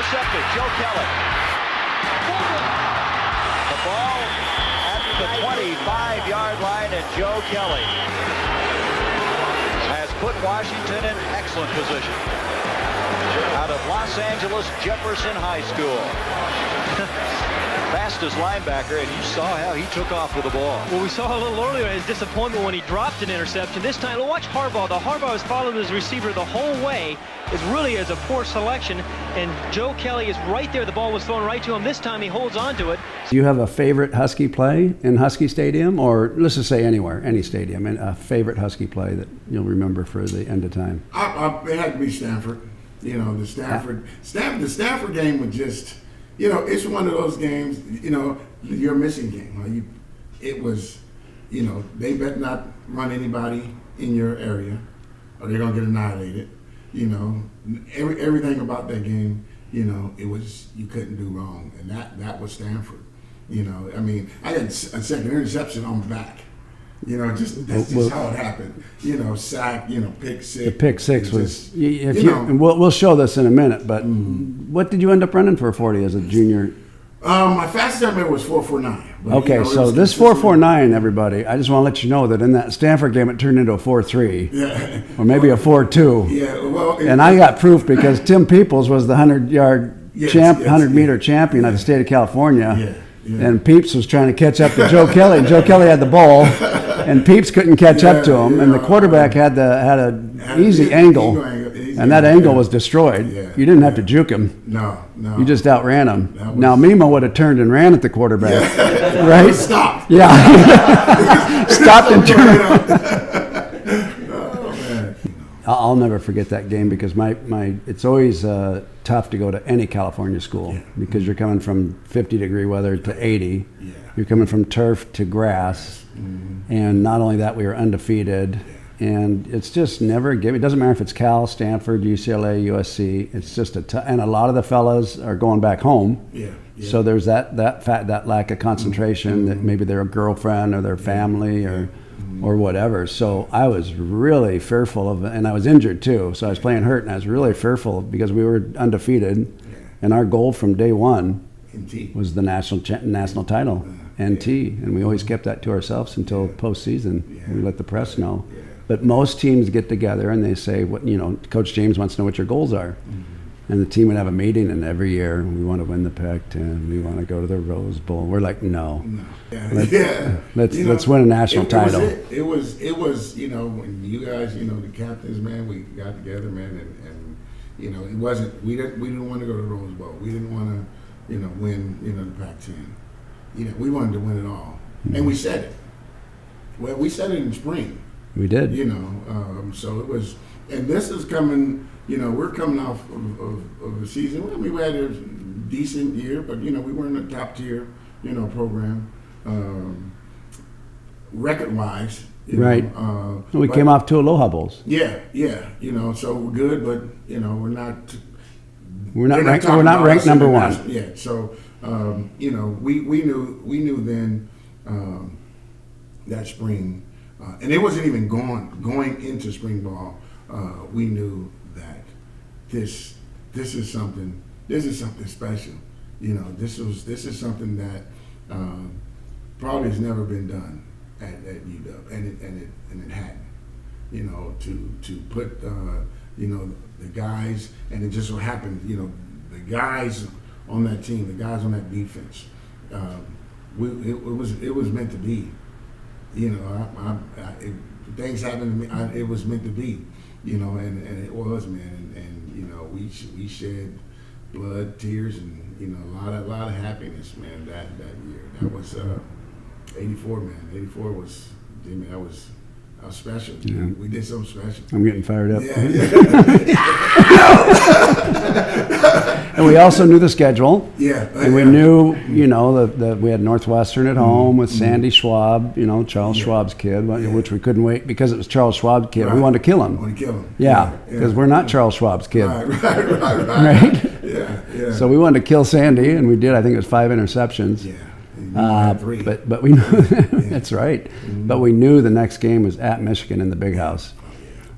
intercepted. Joe Kelly. The ball at the 25-yard line, and Joe Kelly has put Washington in excellent position. Out of Los Angeles Jefferson High School. Fastest linebacker, and you saw how he took off with the ball. Well, we saw a little earlier his disappointment when he dropped an interception. This time, watch Harbaugh. The Harbaugh has followed his receiver the whole way. It really is a poor selection, and Joe Kelly is right there. The ball was thrown right to him. This time, he holds on to it. Do you have a favorite Husky play in Husky Stadium, or let's just say anywhere, any stadium, and a favorite Husky play that you'll remember for the end of time? It had to be Stanford. You know, the Stanford game was just, you know, it's one of those games, you know, you're missing game. It was, you know, they better not run anybody in your area or they're going to get annihilated. You know, everything about that game, you know, it was, you couldn't do wrong. And that was Stanford. You know, I mean, I had a second interception on the back. You know, that's just how it happened. You know, sack, you know, pick six. The pick six was, and we'll show this in a minute, but what did you end up running for a 40 as a junior? My fastest ever was 4.49. Okay, you know, so this 4.49, everybody, I just want to let you know that in that Stanford game, it turned into a 4.3. Yeah. Or maybe a 4.2. Yeah, well. And I got proof because Tim Peoples was the 100-meter champion of the state of California. Yeah. Yeah. And Peeps was trying to catch up to Joe Kelly. Joe Kelly had the ball, and Peeps couldn't catch up to him. And the quarterback had an easy angle, and that angle was destroyed. Yeah. You didn't have to juke him. No. You just outran him. Now Mima would have turned and ran at the quarterback, right? Stopped. Yeah, stopped and turned. I'll never forget that game because it's always tough to go to any California school because you're coming from 50-degree weather to 80. Yeah. You're coming from turf to grass. Mm-hmm. And not only that, we were undefeated. And it's just never given. It doesn't matter if it's Cal, Stanford, UCLA, USC. It's just and a lot of the fellas are going back home. Yeah. So there's that lack of concentration that maybe their girlfriend or their family or whatever. So I was really fearful of it, and I was injured too. So I was playing hurt, and I was really fearful because we were undefeated, and our goal from day one was the national title, NT, and we always kept that to ourselves until postseason. We let the press know. But most teams get together and they say, "What Coach James wants to know what your goals are." And the team would have a meeting, and every year we want to win the Pac-10. We want to go to the Rose Bowl. We're like, no. Let's win a national title. It was when you guys, the captains, man, we got together, man, and it wasn't. We didn't want to go to the Rose Bowl. We didn't want to, win, the Pac-10. We wanted to win it all, and we said it. Well, we said it in spring. We did. So it was, and this is coming. We're coming off of a season. I mean, we had a decent year, but we weren't a top tier, program, record wise. Right. We came off 2 Aloha Bowls. Yeah. So we're good, but we're not. We're not ranked number one. Yeah. So we knew then that spring, and it wasn't even going into spring ball. We knew that this is something special. This is something that probably has never been done at UW, and it hadn't. To put the guys, and it just so happened, the guys on that team, the guys on that defense, it was meant to be. Things happened to me. It was meant to be. And it was, man, and we shed blood, tears, and a lot of happiness, man. That year, that was 84, man. 84 was, Jimmy. That was special. Yeah. We did something special. I'm getting fired up. Yeah. And we also knew the schedule. Yeah. And we knew, that we had Northwestern at home with Sandy Schwab, Charles Schwab's kid, which we couldn't wait because it was Charles Schwab's kid. Right. We wanted to kill him. Want to kill him. Yeah, because we're not Charles Schwab's kid. Right. Right? Yeah. So we wanted to kill Sandy, and we did. I think it was 5 interceptions. Yeah. 3. But we knew that's right. Mm-hmm. But we knew the next game was at Michigan in the Big House.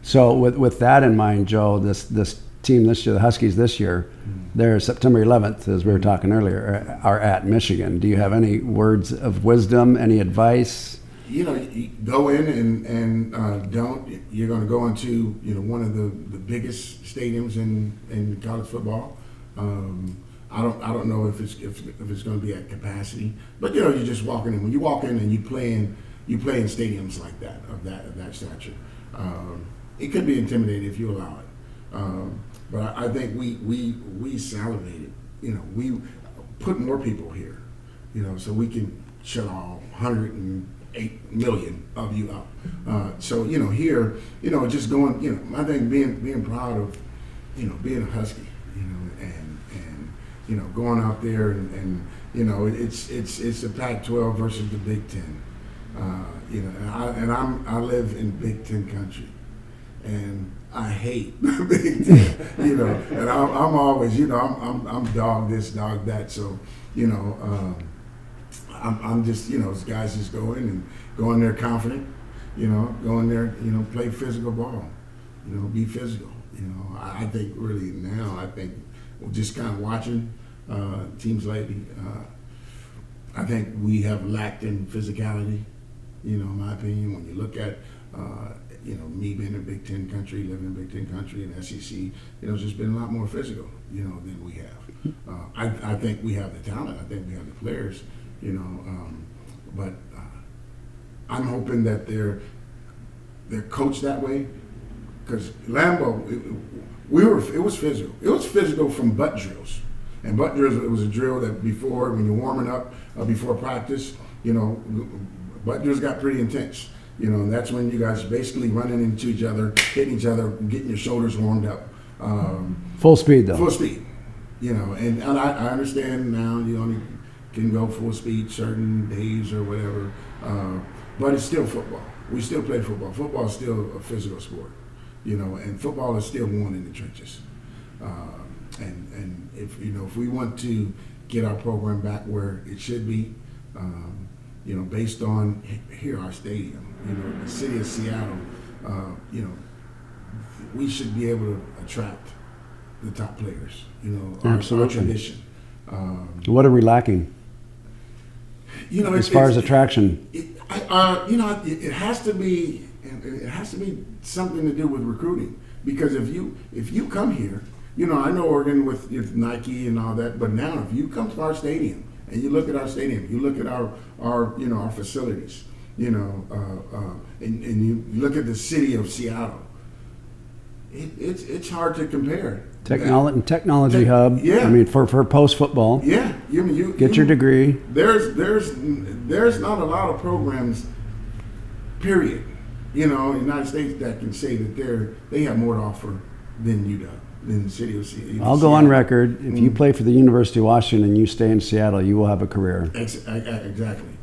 So with that in mind, Joe, this team this year, the Huskies this year, there September 11th, as we were talking earlier, are at Michigan. Do you have any words of wisdom, any advice? You know, you go in and don't. You're going to go into one of the biggest stadiums in college football. I don't know if it's going to be at capacity, but you're just walking in. When you walk in and you play in stadiums like that of that stature, it could be intimidating if you allow it. But I think we salivated. We put more people here. So we can shut all 108 million of you up. So here, just going. I think being proud of, being a Husky. And going out there and it's the Pac-12 versus the Big Ten. And I live in Big Ten country, and I hate the Big Ten. And I'm always, I'm dog this, dog that. So, I'm just, guys just go in there confident, go in there, play physical ball, be physical. I think really now, just kind of watching teams lately, I think we have lacked in physicality, in my opinion. When you look at, me being in Big Ten country, living in Big Ten country and SEC, it's just been a lot more physical, than we have. I think we have the talent. I think we have the players, but I'm hoping that they're coached that way, because Lambeau, it was physical. It was physical from butt drills. And butt drills, it was a drill that before, when you're warming up, before practice, butt drills got pretty intense. And that's when you guys basically running into each other, hitting each other, getting your shoulders warmed up. Full speed, though. Full speed. And I understand now you only can go full speed certain days or whatever, but it's still football. We still play football. Football is still a physical sport, and football is still won in the trenches. And if we want to get our program back where it should be, based on our stadium, the city of Seattle, we should be able to attract the top players. Our tradition. What are we lacking? As far as attraction, it has to be something to do with recruiting, because if you come here. I know Oregon with Nike and all that, but now if you come to our stadium and you look at our stadium, you look at our facilities, and you look at the city of Seattle, it's hard to compare. Technology hub. Yeah. I mean, for post football. Yeah. You get your degree. There's not a lot of programs, period, in the United States that can say that they have more to offer than UW. In the city of Seattle. I'll go on record. If you play for the University of Washington and you stay in Seattle, you will have a career. Exactly.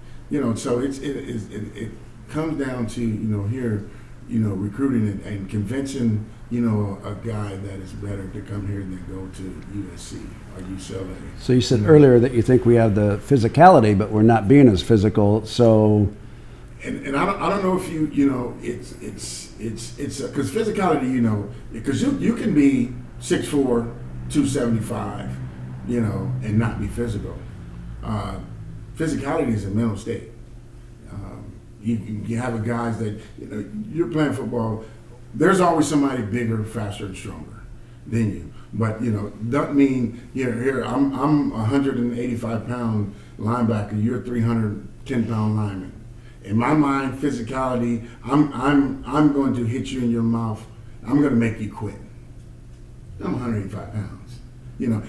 So it comes down to here, recruiting and convincing a guy that is better to come here than go to USC or UCLA. So you said earlier that you think we have the physicality, but we're not being as physical. So. And I don't know if it's because physicality, because you can be 6'4", 275, and not be physical. Physicality is a mental state. You have a guys that, you're playing football, there's always somebody bigger, faster, and stronger than you. But, doesn't mean, here, I'm a 185-pound linebacker, you're a 310-pound lineman. In my mind, physicality, I'm going to hit you in your mouth. I'm going to make you quit. I'm 185 pounds.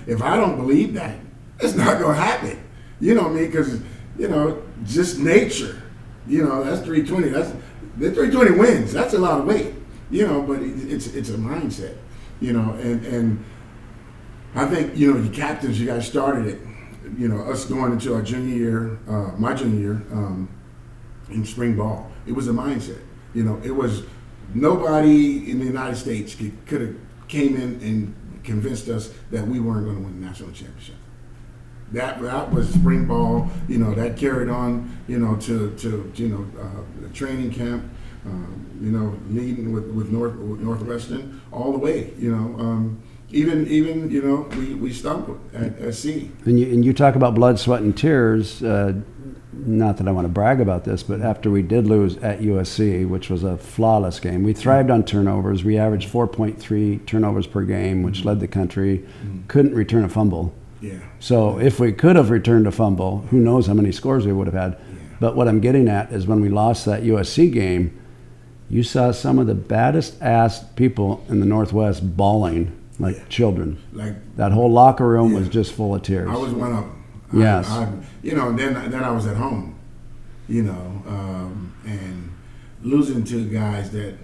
If I don't believe that, it's not going to happen. You know what I mean? Because, just nature. That's 320. The 320 wins. That's a lot of weight. But it's a mindset. And I think, you captains, you guys started it. Us going into our junior year, my junior year, in spring ball. It was a mindset. It was nobody in the United States could have came in and convinced us that we weren't going to win the national championship. That was spring ball. That carried on. To the training camp. Leading with Northwestern all the way. even you know, we stumbled at sea. And you talk about blood, sweat, and tears. Not that I want to brag about this, but after we did lose at USC, which was a flawless game, we thrived on turnovers. We averaged 4.3 turnovers per game, which led the country. Couldn't return a fumble. Yeah. So if we could have returned a fumble, who knows how many scores we would have had. Yeah. But what I'm getting at is when we lost that USC game, you saw some of the baddest ass people in the Northwest bawling like children. Like that whole locker room was just full of tears. I was one of them. Yes. You know, then I was at home, you know, and losing to guys that,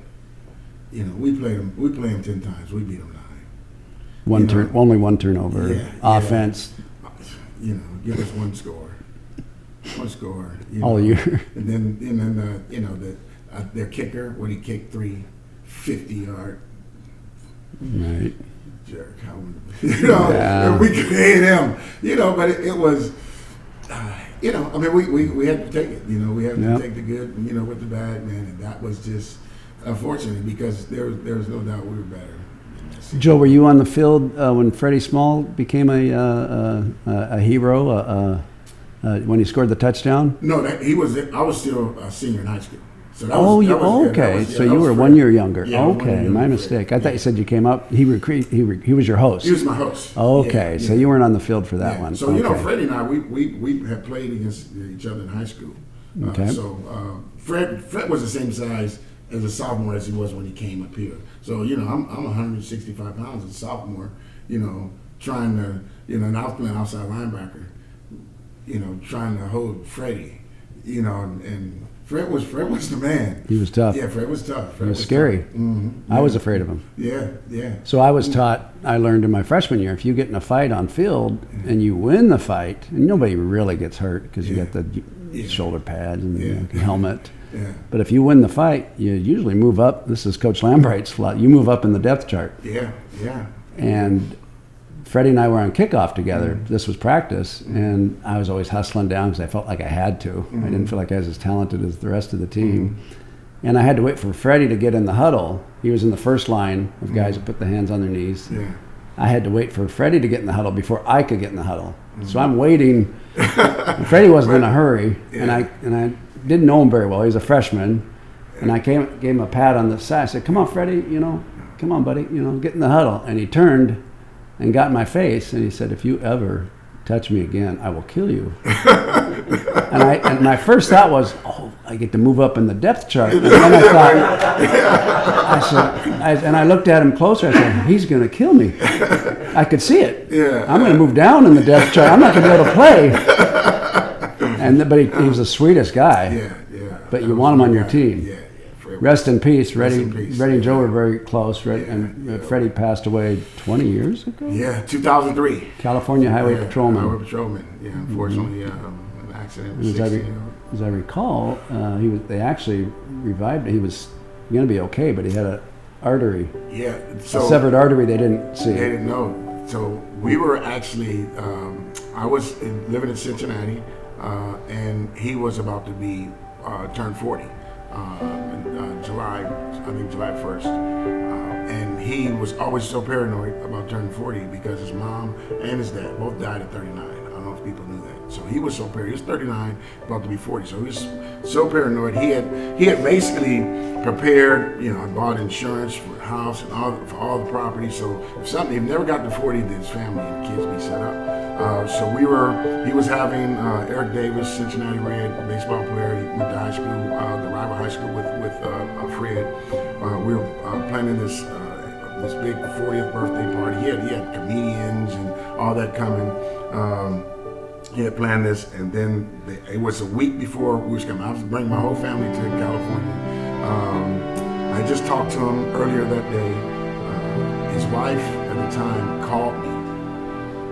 you know, we played them 10 times. We beat them 9. Only one turnover. Yeah, offense. You know, give us one score. One score. You All know. year. And then you know, their kicker, when he kicked 3 50-yard. Right. Jerk. You know, yeah. We could hate him. You know, but it was, you know, I mean, we had to take it. You know, we had to take the good, you know, with the bad, man. And that was just unfortunate because there was no doubt we were better. Joe, were you on the field when Freddie Small became a hero when he scored the touchdown? No, I was still a senior in high school. So that okay. So you were 1 year younger. Yeah, okay, my mistake. I thought you said you came up. He was your host. He was my host. Okay, so you weren't on the field for that one. So you know, Freddie and I, we had played against each other in high school. Okay. Fred was the same size as a sophomore as he was when he came up here. So you know, I'm 165 pounds as a sophomore. You know, trying to, you know, and I was playing outside linebacker. You know, trying to hold Freddie. You know, and Fred was the man. He was tough. Yeah, Fred was tough. He was scary. Mm-hmm. I was afraid of him. Yeah. So I was taught, I learned in my freshman year, if you get in a fight on field and you win the fight, and nobody really gets hurt because you got the shoulder pads and the helmet. Yeah. But if you win the fight, you usually move up. This is Coach Lambright's flat. You move up in the depth chart. Yeah. And Freddie and I were on kickoff together. This was practice, and I was always hustling down because I felt like I had to. I didn't feel like I was as talented as the rest of the team. And I had to wait for Freddie to get in the huddle. He was in the first line of guys that put the hands on their knees. Yeah. I had to wait for Freddie to get in the huddle before I could get in the huddle. So I'm waiting. Freddie wasn't in a hurry, and I didn't know him very well. He was a freshman, and I gave him a pat on the side. I said, "Come on, Freddie, you know, come on, buddy, you know, get in the huddle." And he turned and got in my face, and he said, "If you ever touch me again, I will kill you." and my first thought was, "Oh, I get to move up in the depth chart." And then I thought, I looked at him closer. I said, "He's going to kill me." I could see it. Yeah. I'm going to move down in the depth chart. I'm not going to be able to play. But he was the sweetest guy. Yeah. But you want him on your team. Yeah. Rest in peace. Freddie peace. and Joe were very close. And Freddie passed away 20 years ago? Yeah, 2003. California Highway Patrolman. Highway Patrolman. Yeah, unfortunately, an accident. As I recall, they actually revived it. He was going to be okay, but he had an artery. Yeah. A severed artery they didn't see. They didn't know. So we were actually, I was living in Cincinnati, and he was about to be turned 40. In July 1st. And he was always so paranoid about turning 40 because his mom and his dad both died at 39. I don't know if people knew that. So he was so paranoid. He was 39, about to be 40. So he was so paranoid. He had basically prepared, you know, bought insurance for the house and for all the property. So if he never got to 40, then his family and kids be set up. He was having Eric Davis, Cincinnati Red, baseball player. He went to high school, the rival high school with Fred. We were planning this big 40th birthday party. He had comedians and all that coming. He had planned this, and then it was a week before we was coming. I was bringing my whole family to California. I just talked to him earlier that day. His wife at the time called me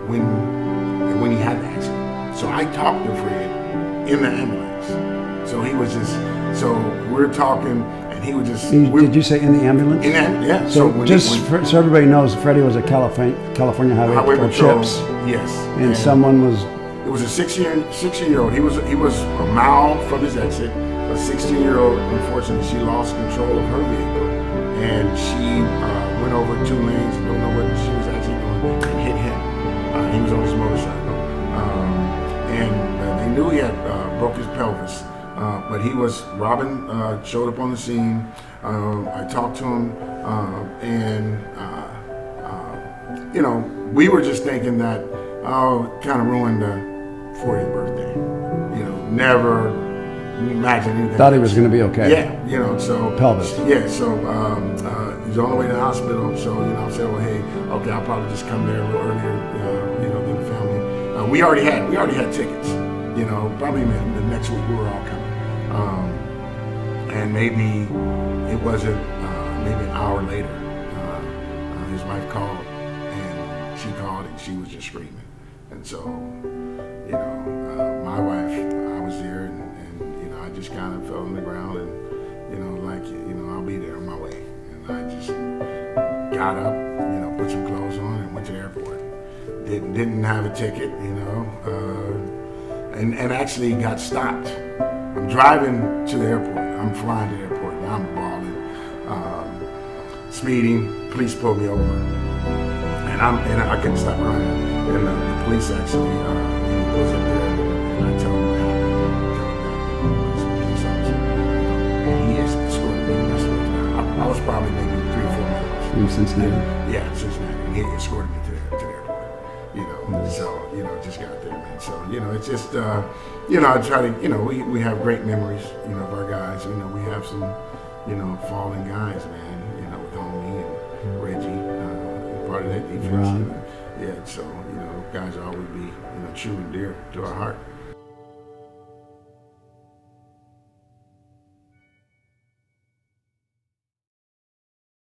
when he had the accident. So I talked to Fred in the ambulance. So he was just, so we're talking, and he was just. Did you say in the ambulance? Yeah. So so everybody knows, Freddie was a California Highway Patrol chips. Yes. And someone was. It was a 16-year-old. He was a mile from his exit. A 16-year-old, unfortunately, she lost control of her vehicle, and she went over 2 lanes. Don't know what she was actually but Robin showed up on the scene. I talked to him, and we were just thinking that kind of ruined the 40th birthday. Never imagine anything. Thought he was going to be okay. Yeah, so pelvis. Yeah, so he's on the way to the hospital. So I said, well, hey, okay, I'll probably just come there a little earlier, than the family. We already had tickets. Probably in the next week we were all coming. And maybe it wasn't maybe an hour later. His wife called, and she was just screaming. And so, my wife, I was there, and I just kind of fell on the ground, and I'll be there on my way. And I just got up, put some clothes on, and went to the airport. Didn't have a ticket, and actually got stopped. I'm driving to the airport. I'm flying to the airport, and I'm balling. Speeding, police pulled me over, and I couldn't stop crying. And the police actually was up there, and I tell him what happened. And he escorted me. I was probably maybe 3 or 4 miles. In Cincinnati. Yeah, Cincinnati, and he escorted me to the airport. Nice. So just got there, man. So it's just I try to we have great memories, of our guys. We have some fallen guys, man. With Homie and Reggie, part of that defense. Ron. So guys always be true and dear to our heart.